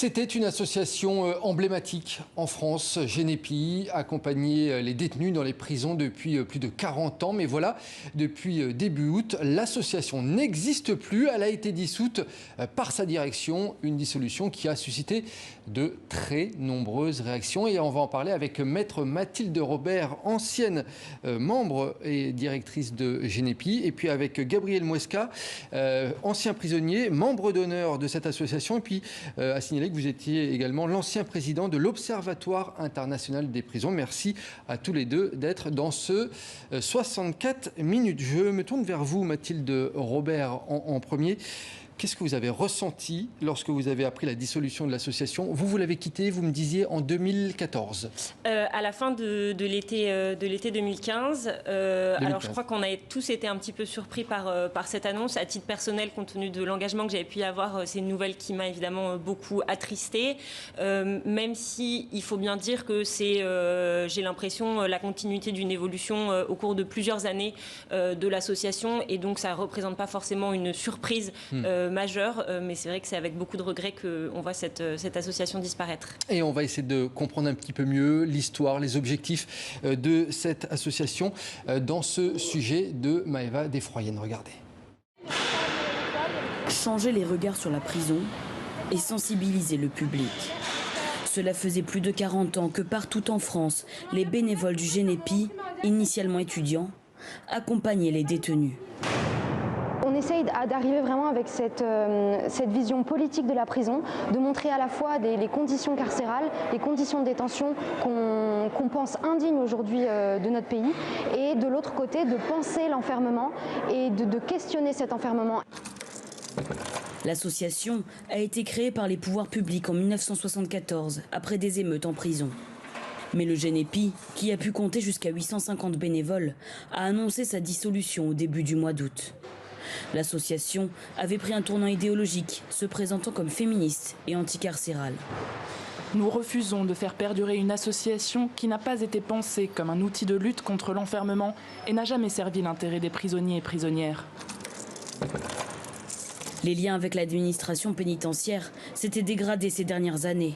C'était une association emblématique en France. Genepi accompagnait les détenus dans les prisons depuis plus de 40 ans. Mais voilà, depuis début août, l'association n'existe plus. Elle a été dissoute par sa direction. Une dissolution qui a suscité de très nombreuses réactions. Et on va en parler avec Maître Mathilde Robert, ancienne membre et directrice de Genepi. Et puis avec Gabriel Muesca, ancien prisonnier, membre d'honneur de cette association. Et puis à signaler que vous étiez également l'ancien président de l'Observatoire international des prisons. Merci à tous les deux d'être dans ce 64 minutes. Je me tourne vers vous, Mathilde Robert, en premier. Qu'est-ce que vous avez ressenti lorsque vous avez appris la dissolution de l'association? Vous l'avez quittée, vous me disiez, en 2014. À la fin de l'été 2015. Alors je crois qu'on a tous été un petit peu surpris par cette annonce. À titre personnel, compte tenu de l'engagement que j'avais pu y avoir, c'est une nouvelle qui m'a évidemment beaucoup attristée. Même si il faut bien dire que c'est, j'ai l'impression, la continuité d'une évolution au cours de plusieurs années de l'association. Et donc ça ne représente pas forcément une surprise majeur, mais c'est vrai que c'est avec beaucoup de regrets qu'on voit cette association disparaître. Et on va essayer de comprendre un petit peu mieux l'histoire, les objectifs de cette association dans ce sujet de Maëva Desfroyennes. Regardez. Changer les regards sur la prison et sensibiliser le public. Cela faisait plus de 40 ans que partout en France, les bénévoles du Genepi, initialement étudiants, accompagnaient les détenus. On essaye d'arriver vraiment avec cette vision politique de la prison, de montrer à la fois les conditions carcérales, les conditions de détention qu'on pense indignes aujourd'hui de notre pays, et de l'autre côté de penser l'enfermement et de questionner cet enfermement. L'association a été créée par les pouvoirs publics en 1974, après des émeutes en prison. Mais le Genepi, qui a pu compter jusqu'à 850 bénévoles, a annoncé sa dissolution au début du mois d'août. L'association avait pris un tournant idéologique, se présentant comme féministe et anticarcérale. Nous refusons de faire perdurer une association qui n'a pas été pensée comme un outil de lutte contre l'enfermement et n'a jamais servi l'intérêt des prisonniers et prisonnières. Les liens avec l'administration pénitentiaire s'étaient dégradés ces dernières années.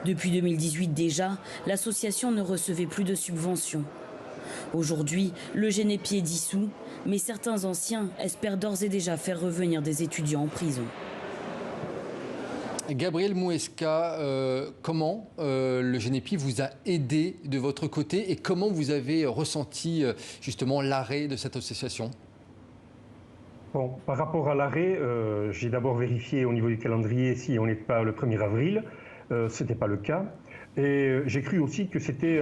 Depuis 2018 déjà, l'association ne recevait plus de subventions. Aujourd'hui, le Genepi est dissous, mais certains anciens espèrent d'ores et déjà faire revenir des étudiants en prison. Gabriel Muesca, comment le Genepi vous a aidé de votre côté et comment vous avez ressenti justement l'arrêt de cette association? Bon, par rapport à l'arrêt, j'ai d'abord vérifié au niveau du calendrier si on n'est pas le 1er avril. Ce n'était pas le cas. Et j'ai cru aussi que c'était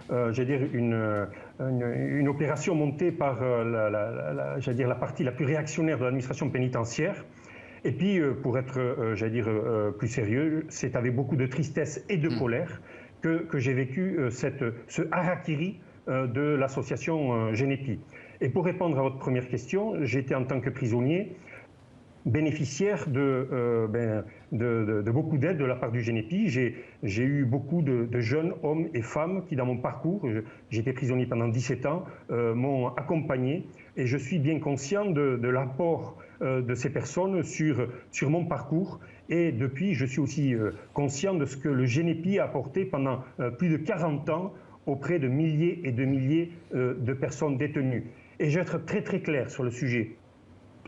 une opération montée par la partie la plus réactionnaire de l'administration pénitentiaire. Et puis, pour être plus sérieux, c'est avec beaucoup de tristesse et de colère que j'ai vécu ce harakiri de l'association Genepi. Et pour répondre à votre première question, j'étais en tant que prisonnier bénéficiaire de beaucoup d'aide de la part du Genepi. J'ai eu beaucoup de jeunes hommes et femmes qui, dans mon parcours, j'étais prisonnier pendant 17 ans, m'ont accompagné. Et je suis bien conscient de l'apport de ces personnes sur mon parcours. Et depuis, je suis aussi conscient de ce que le Genepi a apporté pendant plus de 40 ans auprès de milliers et de milliers de personnes détenues. Et je vais être très très clair sur le sujet.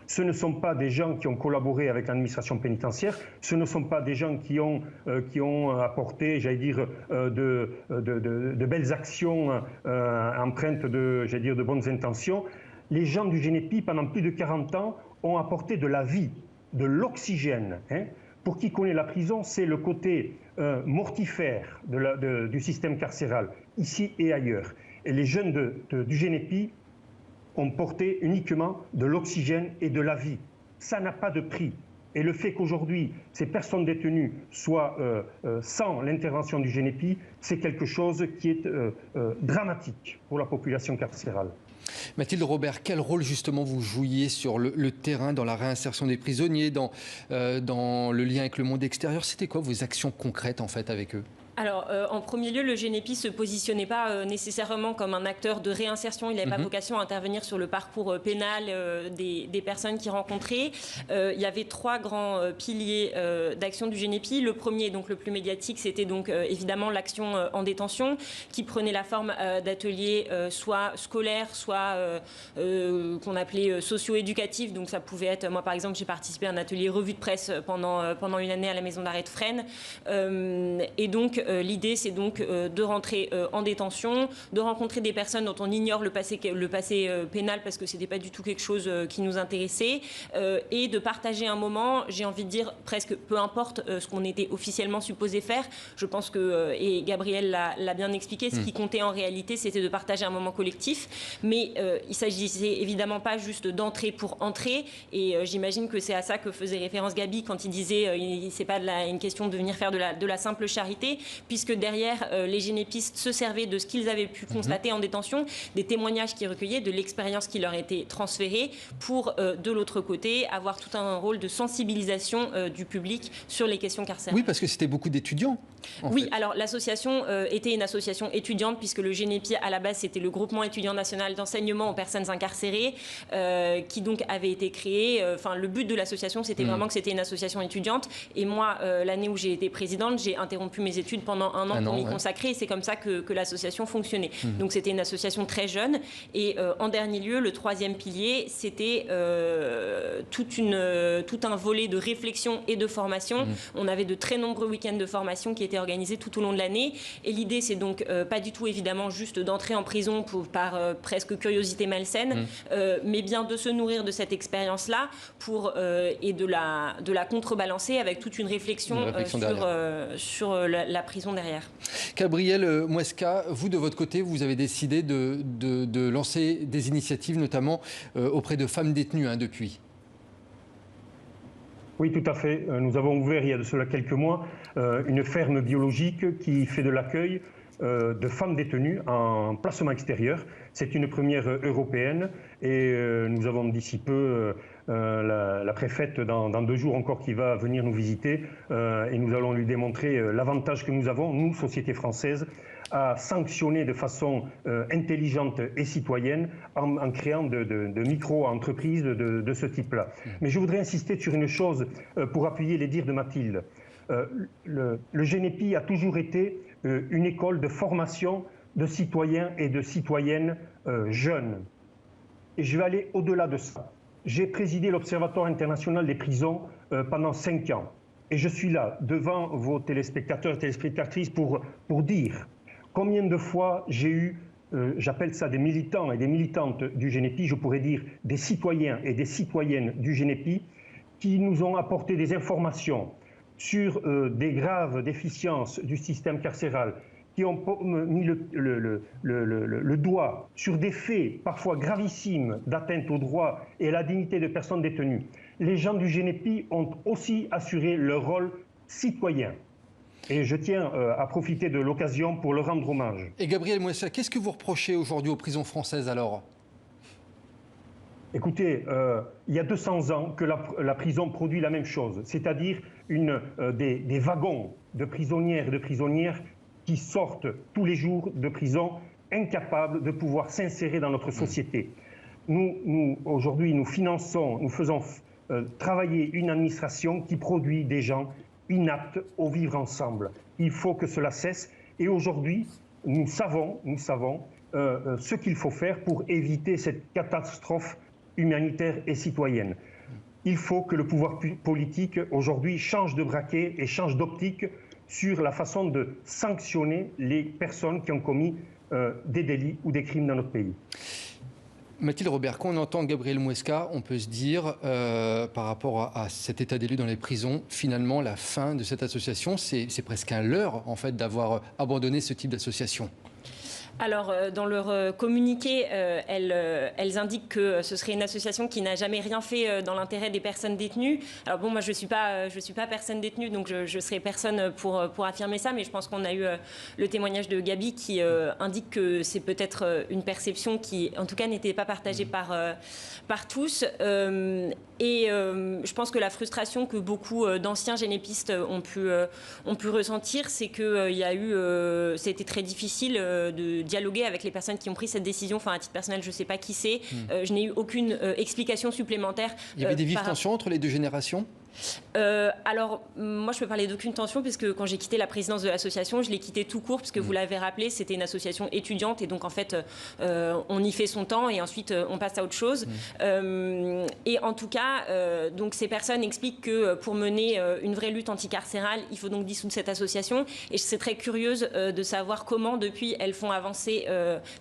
Ce ne sont pas des gens qui ont collaboré avec l'administration pénitentiaire, ce ne sont pas des gens qui ont apporté, de belles actions empreintes de bonnes intentions. Les gens du Genepi, pendant plus de 40 ans, ont apporté de la vie, de l'oxygène. Pour qui connaît la prison, c'est le côté mortifère du système carcéral, ici et ailleurs. Et les jeunes du Genepi ont porté uniquement de l'oxygène et de la vie. Ça n'a pas de prix. Et le fait qu'aujourd'hui, ces personnes détenues soient sans l'intervention du Genepi, c'est quelque chose qui est dramatique pour la population carcérale. Mathilde Robert, quel rôle justement vous jouiez sur le terrain, dans la réinsertion des prisonniers, dans le lien avec le monde extérieur? C'était quoi vos actions concrètes en fait avec eux? Alors, en premier lieu, le GENEPI ne se positionnait pas nécessairement comme un acteur de réinsertion. Il n'avait pas vocation à intervenir sur le parcours pénal des personnes qu'il rencontrait. Il y avait 3 grands piliers d'action du GENEPI. Le premier, donc le plus médiatique, c'était donc évidemment l'action en détention, qui prenait la forme d'ateliers soit scolaires, soit qu'on appelait socio-éducatifs. Donc ça pouvait être, moi par exemple, j'ai participé à un atelier revue de presse pendant une année à la maison d'arrêt de Fresnes. Et donc, l'idée, c'est donc de rentrer en détention, de rencontrer des personnes dont on ignore le passé pénal parce que ce n'était pas du tout quelque chose qui nous intéressait, et de partager un moment, j'ai envie de dire presque peu importe ce qu'on était officiellement supposé faire. Je pense que, et Gabriel l'a bien expliqué, ce qui comptait en réalité, c'était de partager un moment collectif. Mais il ne s'agissait évidemment pas juste d'entrer pour entrer. Et j'imagine que c'est à ça que faisait référence Gabi quand il disait c'est pas une question de venir faire de la simple charité, puisque derrière, les génépistes se servaient de ce qu'ils avaient pu constater en détention, des témoignages qu'ils recueillaient, de l'expérience qui leur était transférée, pour, de l'autre côté, avoir tout un rôle de sensibilisation du public sur les questions carcérales. Oui, parce que c'était beaucoup d'étudiants. Oui, alors l'association était une association étudiante, puisque le GENEPI, à la base, c'était le groupement étudiant national d'enseignement aux personnes incarcérées, qui donc avait été créé. Enfin, le but de l'association, c'était vraiment que c'était une association étudiante. Et moi, l'année où j'ai été présidente, j'ai interrompu mes études pendant un an pour m'y consacrer. Et c'est comme ça que l'association fonctionnait. Donc c'était une association très jeune. Et en dernier lieu, le 3e pilier, c'était tout un volet de réflexion et de formation. On avait de très nombreux week-ends de formation qui étaient organisés tout au long de l'année. Et l'idée, c'est donc pas du tout évidemment juste d'entrer en prison par presque curiosité malsaine, mais bien de se nourrir de cette expérience-là et de la contrebalancer avec toute une réflexion sur la prison derrière. Gabriel Mouesca, vous de votre côté, vous avez décidé de lancer des initiatives, notamment auprès de femmes détenues depuis. Oui, tout à fait. Nous avons ouvert il y a de cela quelques mois une ferme biologique qui fait de l'accueil de femmes détenues en placement extérieur. C'est une première européenne et nous avons d'ici peu la préfète dans 2 jours encore qui va venir nous visiter et nous allons lui démontrer l'avantage que nous avons, nous, société française, à sanctionner de façon intelligente et citoyenne en créant de micro-entreprises de ce type-là. Mais je voudrais insister sur une chose pour appuyer les dires de Mathilde. Le GENEPI a toujours été une école de formation de citoyens et de citoyennes jeunes. Et je vais aller au-delà de ça. J'ai présidé l'Observatoire international des prisons pendant 5 ans. Et je suis là, devant vos téléspectateurs et téléspectatrices, pour dire combien de fois j'ai eu, j'appelle ça des militants et des militantes du GENEPI, je pourrais dire des citoyens et des citoyennes du GENEPI, qui nous ont apporté des informations sur des graves déficiences du système carcéral, qui ont mis le doigt sur des faits parfois gravissimes d'atteinte aux droits et à la dignité de personnes détenues. Les gens du GENEPI ont aussi assuré leur rôle citoyen. Et je tiens à profiter de l'occasion pour leur rendre hommage. Et Gabriel Mouesca, qu'est-ce que vous reprochez aujourd'hui aux prisons françaises alors ? Écoutez, il y a 200 ans que la prison produit la même chose, c'est-à-dire des wagons de prisonnières et de prisonniers qui sortent tous les jours de prison, incapables de pouvoir s'insérer dans notre société. Nous aujourd'hui, nous faisons travailler une administration qui produit des gens inaptes au vivre ensemble. Il faut que cela cesse. Et aujourd'hui, nous savons ce qu'il faut faire pour éviter cette catastrophe humanitaire et citoyenne. Il faut que le pouvoir politique, aujourd'hui, change de braquet et change d'optique sur la façon de sanctionner les personnes qui ont commis des délits ou des crimes dans notre pays. Mathilde Robert, quand on entend Gabriel Mouesca, on peut se dire, par rapport à cet état des lieux dans les prisons, finalement, la fin de cette association, c'est presque un leurre, en fait, d'avoir abandonné ce type d'association. Alors, dans leur communiqué, elles indiquent que ce serait une association qui n'a jamais rien fait dans l'intérêt des personnes détenues. Alors bon, moi, je suis pas personne détenue, donc je serai personne pour affirmer ça, mais je pense qu'on a eu le témoignage de Gabi qui indique que c'est peut-être une perception qui, en tout cas, n'était pas partagée par tous. Et je pense que la frustration que beaucoup d'anciens génépistes ont pu ressentir, c'est que c'était très difficile de dialoguer avec les personnes qui ont pris cette décision. Enfin, à titre personnel, je ne sais pas qui c'est. Je n'ai eu aucune explication supplémentaire. Il y avait des vives tensions entre les deux générations ? Alors, moi, je peux parler d'aucune tension, puisque quand j'ai quitté la présidence de l'association, je l'ai quittée tout court, puisque vous l'avez rappelé, c'était une association étudiante, et donc en fait, on y fait son temps, et ensuite on passe à autre chose. Et en tout cas, donc ces personnes expliquent que pour mener une vraie lutte anticarcérale, il faut donc dissoudre cette association. Et je suis très curieuse de savoir comment, depuis, elles font avancer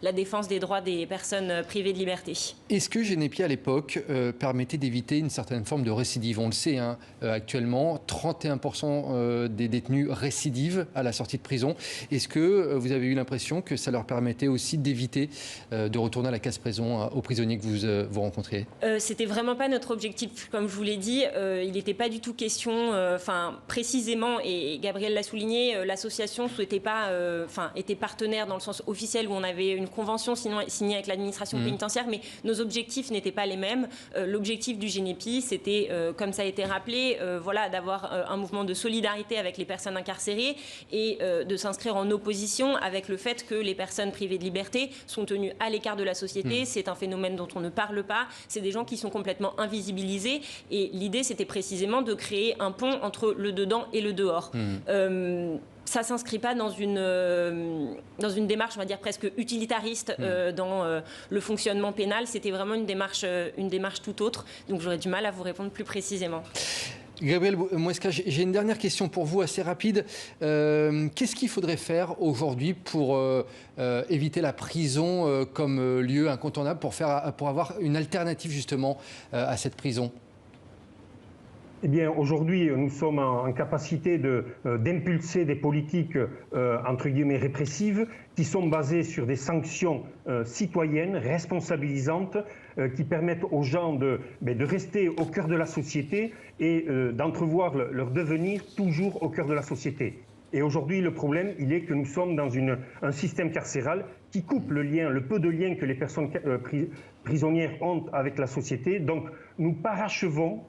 la défense des droits des personnes privées de liberté. Est-ce que Génépi, à l'époque, permettait d'éviter une certaine forme de récidive ? On le sait, hein. Actuellement, 31% des détenus récidivent à la sortie de prison. Est-ce que vous avez eu l'impression que ça leur permettait aussi d'éviter de retourner à la case prison aux prisonniers que vous rencontriez ? C'était vraiment pas notre objectif, comme je vous l'ai dit. Il n'était pas du tout question, précisément, et Gabriel l'a souligné, l'association souhaitait pas, était partenaire dans le sens officiel où on avait une convention signée avec l'administration pénitentiaire, mais nos objectifs n'étaient pas les mêmes. L'objectif du Génépi, c'était, comme ça a été rappelé, d'avoir un mouvement de solidarité avec les personnes incarcérées et de s'inscrire en opposition avec le fait que les personnes privées de liberté sont tenues à l'écart de la société. C'est un phénomène dont on ne parle pas. C'est des gens qui sont complètement invisibilisés. Et l'idée, c'était précisément de créer un pont entre le dedans et le dehors. Ça ne s'inscrit pas dans une démarche, on va dire, presque utilitariste dans le fonctionnement pénal. C'était vraiment une démarche tout autre. Donc j'aurais du mal à vous répondre plus précisément. Gabriel Mouesca, j'ai une dernière question pour vous, assez rapide. Qu'est-ce qu'il faudrait faire aujourd'hui pour éviter la prison comme lieu incontournable, pour avoir une alternative justement à cette prison ? Eh bien, aujourd'hui, nous sommes en capacité d'impulser des politiques, entre guillemets, répressives, qui sont basées sur des sanctions citoyennes, responsabilisantes, qui permettent aux gens de rester au cœur de la société et d'entrevoir leur devenir toujours au cœur de la société. Et aujourd'hui, le problème, il est que nous sommes dans un système carcéral qui coupe le peu de lien que les personnes prisonnières ont avec la société. Donc, nous parachevons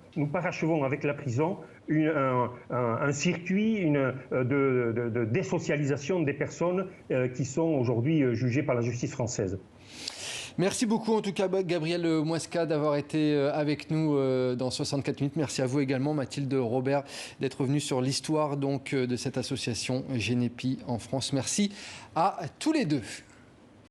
avec la prison un circuit de désocialisation des personnes qui sont aujourd'hui jugées par la justice française. Merci beaucoup en tout cas Gabriel Mouesca d'avoir été avec nous dans 64 minutes. Merci à vous également Mathilde Robert d'être venue sur l'histoire donc de cette association Génépi en France. Merci à tous les deux.